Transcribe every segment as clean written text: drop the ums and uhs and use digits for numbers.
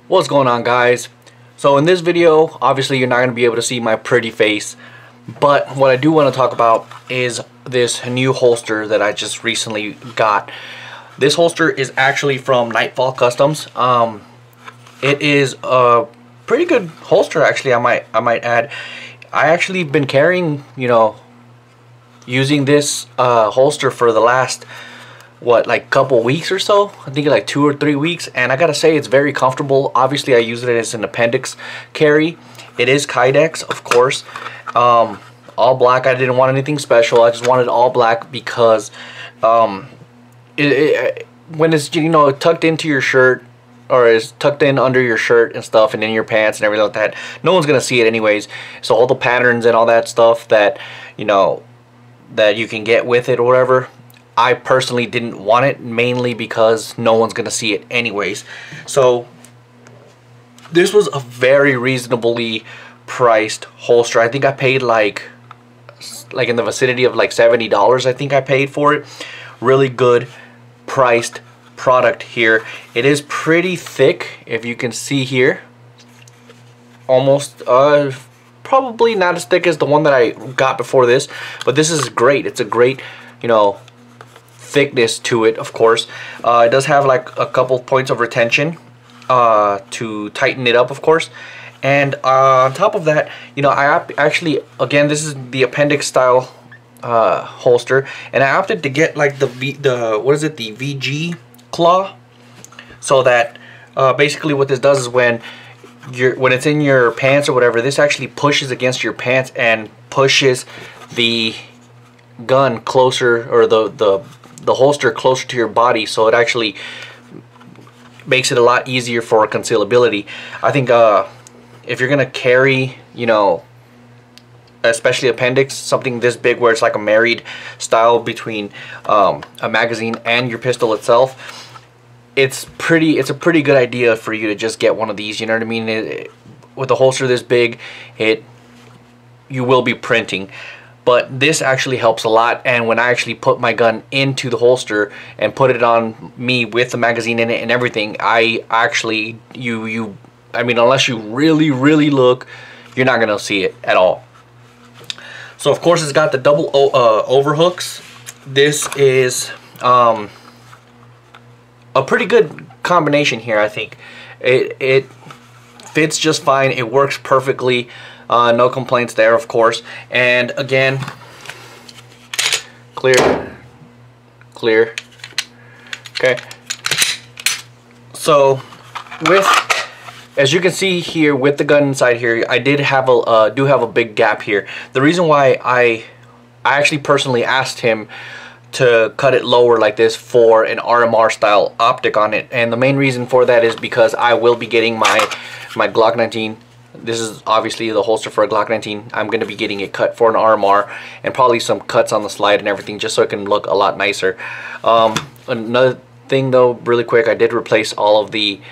What's going on, guys? So in this video, obviously you're not going to be able to see my pretty face, but what I do want to talk about is this new holster that I just recently got. This holster is actually from Knightfall Customs. It is a pretty good holster, actually. I might add. I actually been carrying, using this holster for the last like couple weeks or so. I think like 2 or 3 weeks, and I gotta say it's very comfortable. Obviously I use it as an appendix carry. It is Kydex, of course. All black. I didn't want anything special. I just wanted all black because when it's tucked into your shirt, or is tucked in under your shirt and stuff, and in your pants and everything like that, no one's gonna see it anyways. So all the patterns and all that stuff that that you can get with it or whatever, I personally didn't want it, mainly because no one's gonna see it anyways. So this was a very reasonably priced holster. I think I paid like in the vicinity of like $70. I think I paid for it. Really good priced product here. It is pretty thick, if you can see here. Almost probably not as thick as the one that I got before this, but this is great. It's a great thickness to it, of course. It does have like a couple points of retention to tighten it up, of course. And on top of that, I actually, again, this is the appendix style holster, and I opted to get like the VG claw, so that basically what this does is when it's in your pants or whatever, this actually pushes against your pants and pushes the gun closer, or the holster closer to your body, so it actually makes it a lot easier for concealability. I think if you're gonna carry, especially appendix, something this big where it's like a married style between a magazine and your pistol itself, it's a pretty good idea for you to just get one of these. You know what I mean? With a holster this big, you will be printing. But this actually helps a lot, and when I actually put my gun into the holster and put it on me with the magazine in it and everything, I actually, I mean, unless you really look, you're not gonna see it at all. So of course it's got the double overhooks. This is a pretty good combination here. I think it fits just fine. It works perfectly. No complaints there, of course. And again, clear. Okay. So as you can see here, with the gun inside here, I do have a big gap here. The reason why I actually personally asked him to cut it lower like this for an RMR style optic on it, and the main reason for that is because I will be getting my Glock 19. This is obviously the holster for a Glock 19. I'm going to be getting it cut for an RMR, and probably some cuts on the slide and everything, just so it can look a lot nicer. Another thing though, really quick, I did replace all of these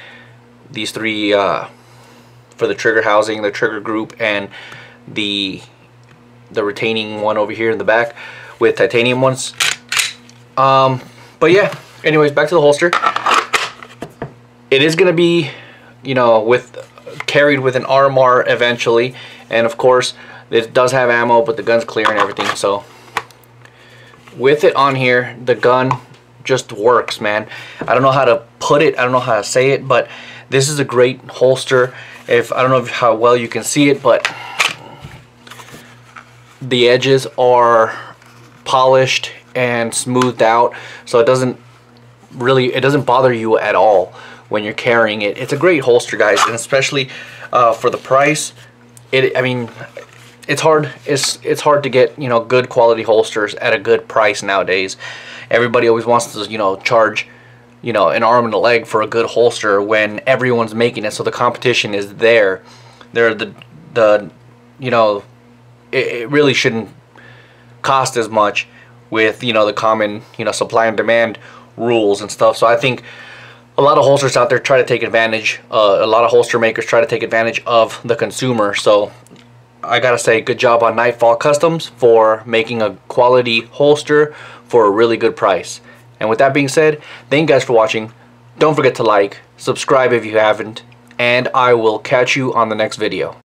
three for the trigger housing, the trigger group, and the retaining one over here in the back with titanium ones. But yeah, anyways, back to the holster. It is going to be, carried with an RMR eventually, and of course it does have ammo, but the gun's clear and everything. So with it on here, the gun just works, man. I don't know how to put it, I don't know how to say it, but this is a great holster. I don't know how well you can see it, but the edges are polished and smoothed out, so it doesn't bother you at all when you're carrying it. It's a great holster, guys, and especially for the price. I mean, it's hard to get good quality holsters at a good price nowadays. Everybody always wants to charge an arm and a leg for a good holster when everyone's making it, so the competition is there. It really shouldn't cost as much with the common supply and demand rules and stuff. So I think a lot of holsters out there try to take advantage, a lot of holster makers try to take advantage of the consumer. So I gotta say, good job on Knightfall Customs for making a quality holster for a really good price. And with that being said, thank you guys for watching. Don't forget to like, subscribe if you haven't, and I will catch you on the next video.